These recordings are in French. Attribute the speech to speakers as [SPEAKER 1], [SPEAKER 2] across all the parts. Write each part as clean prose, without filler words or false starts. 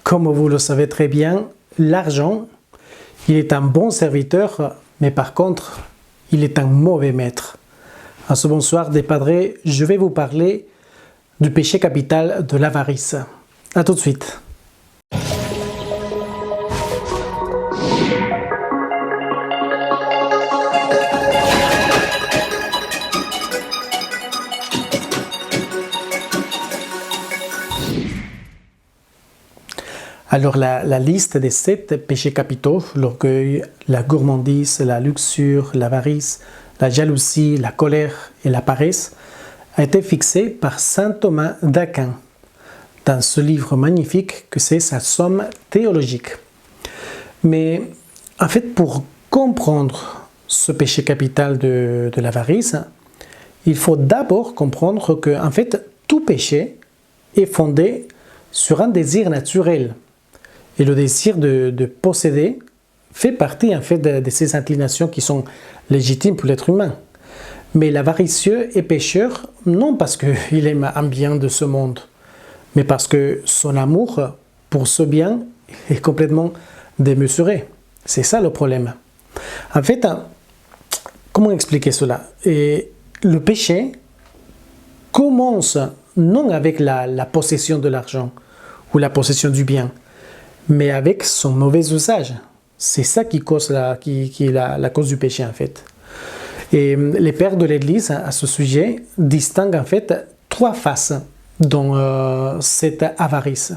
[SPEAKER 1] Comme vous le savez très bien, l'argent, il est un bon serviteur, mais par contre, il est un mauvais maître. En ce bonsoir des Padres, je vais vous parler du péché capital de l'avarice. A tout de suite. Alors la liste des 7 péchés capitaux, l'orgueil, la gourmandise, la luxure, l'avarice, la jalousie, la colère et la paresse, a été fixée par saint Thomas d'Aquin dans ce livre magnifique que c'est sa somme théologique. Mais en fait, pour comprendre ce péché capital de l'avarice, il faut d'abord comprendre que en fait, tout péché est fondé sur un désir naturel. Et le désir de posséder fait partie en fait de ces inclinations qui sont légitimes pour l'être humain. Mais l'avaricieux est pécheur non parce qu'il aime un bien de ce monde, mais parce que son amour pour ce bien est complètement démesuré. C'est ça le problème. En fait, comment expliquer cela? Et le péché commence non avec la possession de l'argent ou la possession du bien, mais avec son mauvais usage. C'est ça qui est la cause du péché en fait. Et les pères de l'Église à ce sujet distinguent en fait 3 faces dans cette avarice.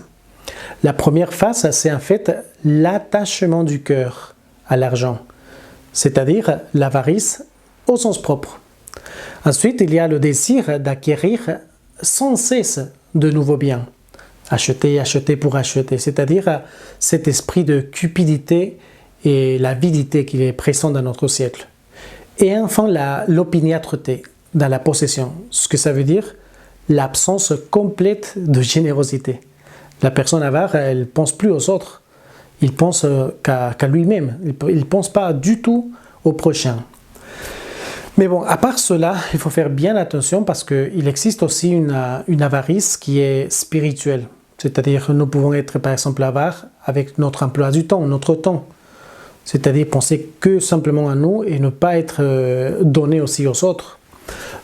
[SPEAKER 1] La première face, c'est en fait l'attachement du cœur à l'argent, c'est-à-dire l'avarice au sens propre. Ensuite, il y a le désir d'acquérir sans cesse de nouveaux biens. Acheter pour acheter, c'est-à-dire cet esprit de cupidité et l'avidité qui est présent dans notre siècle. Et enfin, l'opiniâtreté dans la possession, ce que ça veut dire l'absence complète de générosité. La personne avare, elle ne pense plus aux autres, il pense qu'à lui-même, il ne pense pas du tout au prochain. Mais bon, à part cela, il faut faire bien attention parce qu'il existe aussi une avarice qui est spirituelle. C'est-à-dire que nous pouvons être par exemple avares avec notre emploi du temps, notre temps. C'est-à-dire penser que simplement à nous et ne pas être donné aussi aux autres.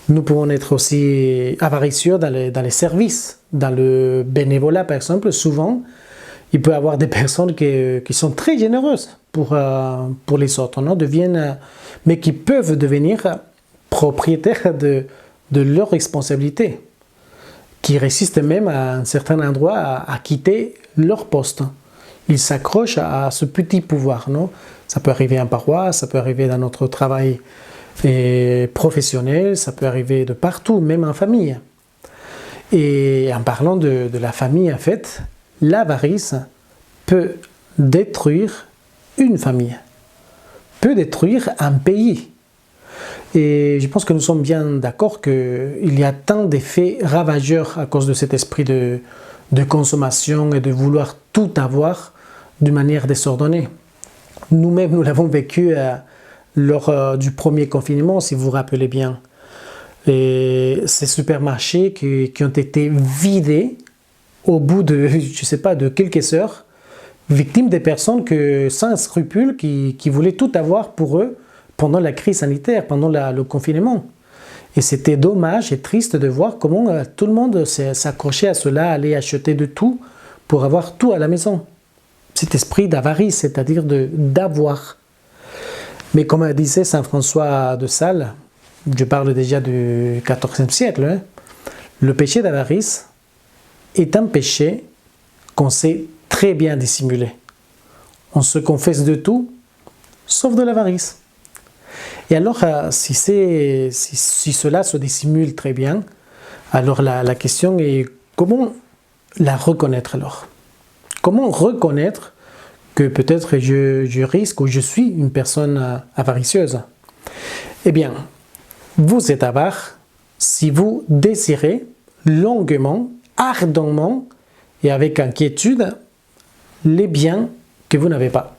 [SPEAKER 1] Nous pouvons être aussi avaricieux dans les services, dans le bénévolat par exemple. Souvent, il peut y avoir des personnes qui sont très généreuses pour les autres, non? Mais qui peuvent devenir propriétaires de leurs responsabilités, qui résistent même à un certain endroit à quitter leur poste. Ils s'accrochent à ce petit pouvoir, non? Ça peut arriver en paroisse, ça peut arriver dans notre travail professionnel, ça peut arriver de partout, même en famille. Et en parlant de la famille, en fait, l'avarice peut détruire une famille, peut détruire un pays. Et je pense que nous sommes bien d'accord qu'il y a tant d'effets ravageurs à cause de cet esprit de consommation et de vouloir tout avoir d'une manière désordonnée. Nous-mêmes, nous l'avons vécu lors du premier confinement, si vous vous rappelez bien. Et ces supermarchés qui ont été vidés au bout de, de quelques heures, victimes des personnes sans scrupules qui voulaient tout avoir pour eux pendant la crise sanitaire, pendant le confinement. Et c'était dommage et triste de voir comment tout le monde s'accrochait à cela, allait acheter de tout pour avoir tout à la maison. Cet esprit d'avarice, c'est-à-dire d'avoir. Mais comme disait saint François de Sales, je parle déjà du XIVe siècle, le péché d'avarice est un péché qu'on sait très bien dissimuler. On se confesse de tout, sauf de l'avarice. Et alors, si cela se dissimule très bien, alors la question est comment la reconnaître alors? Comment reconnaître que peut-être je risque ou je suis une personne avaricieuse? Eh bien, vous êtes avare si vous désirez longuement, ardemment et avec inquiétude les biens que vous n'avez pas.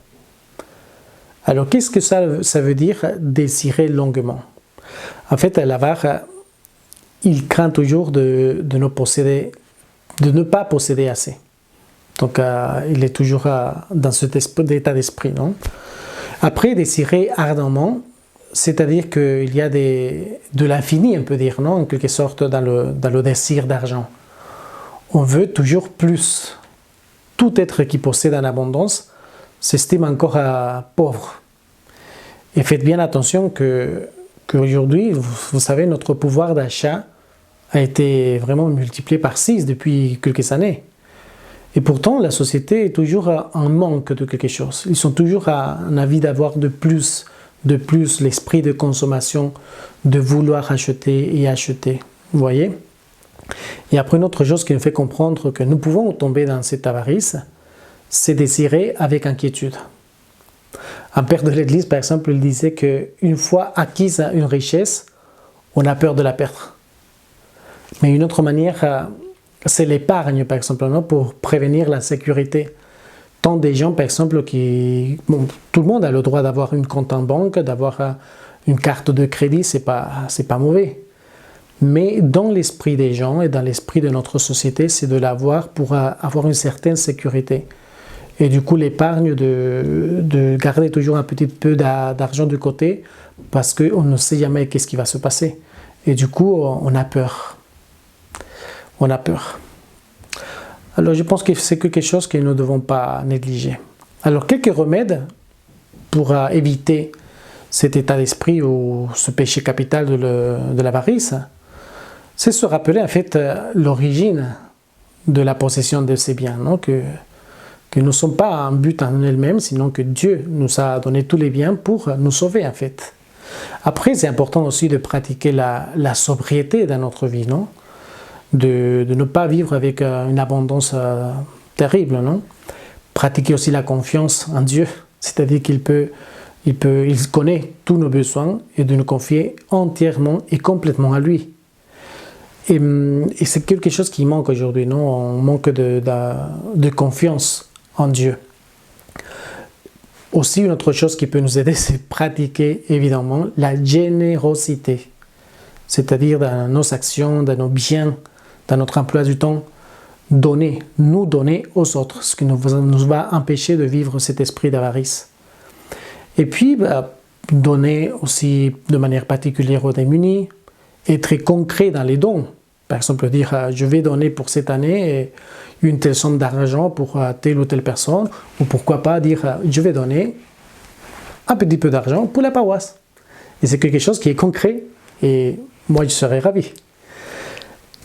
[SPEAKER 1] Alors, qu'est-ce que ça veut dire désirer longuement? En fait, l'avare, il craint toujours de ne pas posséder assez. Donc il est toujours dans cet état d'esprit, non? Après, désirer ardemment, c'est-à-dire qu'il y a de l'infini, on peut dire, non? En quelque sorte, dans le désir d'argent. On veut toujours plus. Tout être qui possède en abondance s'estime encore pauvre. Et faites bien attention qu'aujourd'hui, vous savez, notre pouvoir d'achat a été vraiment multiplié par 6 depuis quelques années. Et pourtant, la société est toujours en manque de quelque chose. Ils sont toujours en envie d'avoir de plus, l'esprit de consommation, de vouloir acheter et acheter. Vous voyez? Et après, une autre chose qui nous fait comprendre que nous pouvons tomber dans cette avarice, c'est désirer avec inquiétude. Un père de l'Église, par exemple, il disait qu'une fois acquise une richesse, on a peur de la perdre. Mais une autre manière, c'est l'épargne, par exemple, non, pour prévenir l'insécurité. Tant des gens, par exemple, tout le monde a le droit d'avoir une compte en banque, d'avoir une carte de crédit, c'est pas mauvais. Mais dans l'esprit des gens et dans l'esprit de notre société, c'est de l'avoir pour avoir une certaine sécurité. Et du coup, l'épargne, de garder toujours un petit peu d'argent de côté, parce qu'on ne sait jamais qu'est-ce qui va se passer. Et du coup, on a peur. On a peur. Alors, je pense que c'est quelque chose que nous ne devons pas négliger. Alors, quelques remèdes pour éviter cet état d'esprit ou ce péché capital de l'avarice, c'est se rappeler en fait l'origine de la possession de ces biens, non? Que nous ne sommes pas un but en elles-mêmes, sinon que Dieu nous a donné tous les biens pour nous sauver en fait. Après, c'est important aussi de pratiquer la sobriété dans notre vie, non? De ne pas vivre avec une abondance terrible, non? Pratiquer aussi la confiance en Dieu, c'est-à-dire qu'il connaît tous nos besoins et de nous confier entièrement et complètement à lui. Et c'est quelque chose qui manque aujourd'hui, non? On manque de confiance en Dieu. Aussi, une autre chose qui peut nous aider, c'est pratiquer évidemment la générosité, c'est-à-dire dans nos actions, dans nos biens, dans notre emploi du temps, nous donner aux autres, ce qui nous va empêcher de vivre cet esprit d'avarice. Et puis, donner aussi de manière particulière aux démunis, être concret dans les dons. Par exemple, dire je vais donner pour cette année une telle somme d'argent pour telle ou telle personne, ou pourquoi pas dire je vais donner un petit peu d'argent pour la paroisse. Et c'est quelque chose qui est concret et moi je serais ravi.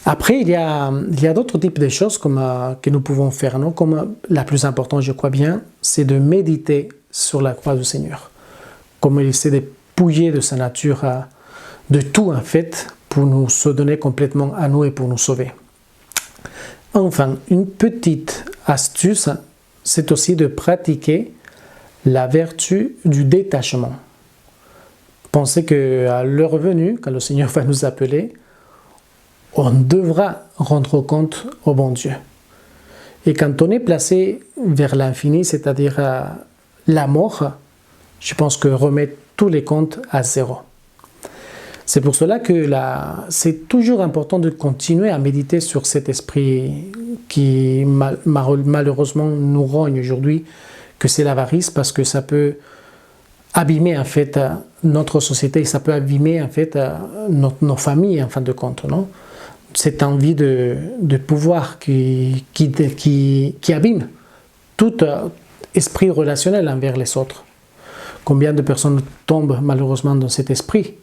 [SPEAKER 1] Après, il y a d'autres types de choses que nous pouvons faire, non? Comme la plus importante, je crois bien, c'est de méditer sur la croix du Seigneur. Comme il essaie de dépouiller de sa nature, de tout en fait, pour nous se donner complètement à nous et pour nous sauver. Enfin, une petite astuce, c'est aussi de pratiquer la vertu du détachement. Pensez qu'à l'heure venue, quand le Seigneur va nous appeler, on devra rendre compte au bon Dieu. Et quand on est placé vers l'infini, c'est-à-dire la mort, je pense que remettre tous les comptes à zéro. C'est pour cela que c'est toujours important de continuer à méditer sur cet esprit qui malheureusement nous rogne aujourd'hui, que c'est l'avarice, parce que ça peut abîmer en fait notre société, ça peut abîmer en fait nos familles en fin de compte, non? Cette envie de pouvoir qui abîme tout esprit relationnel envers les autres. Combien de personnes tombent malheureusement dans cet esprit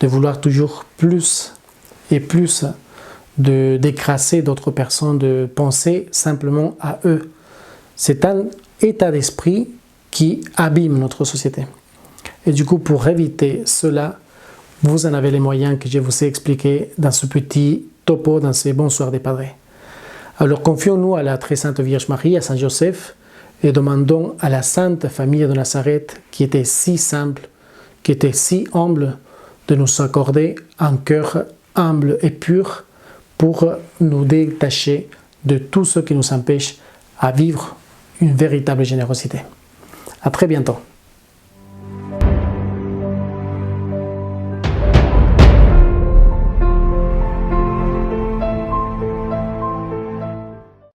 [SPEAKER 1] de vouloir toujours plus et plus, d'écraser d'autres personnes, de penser simplement à eux. C'est un état d'esprit qui abîme notre société. Et du coup, pour éviter cela, vous en avez les moyens que je vous ai expliqués dans ce petit topo, dans ces Bonsoir des Padres. Alors confions-nous à la très sainte Vierge Marie, à Saint Joseph, et demandons à la sainte famille de Nazareth, qui était si simple, qui était si humble, de nous accorder un cœur humble et pur pour nous détacher de tout ce qui nous empêche à vivre une véritable générosité. À très bientôt.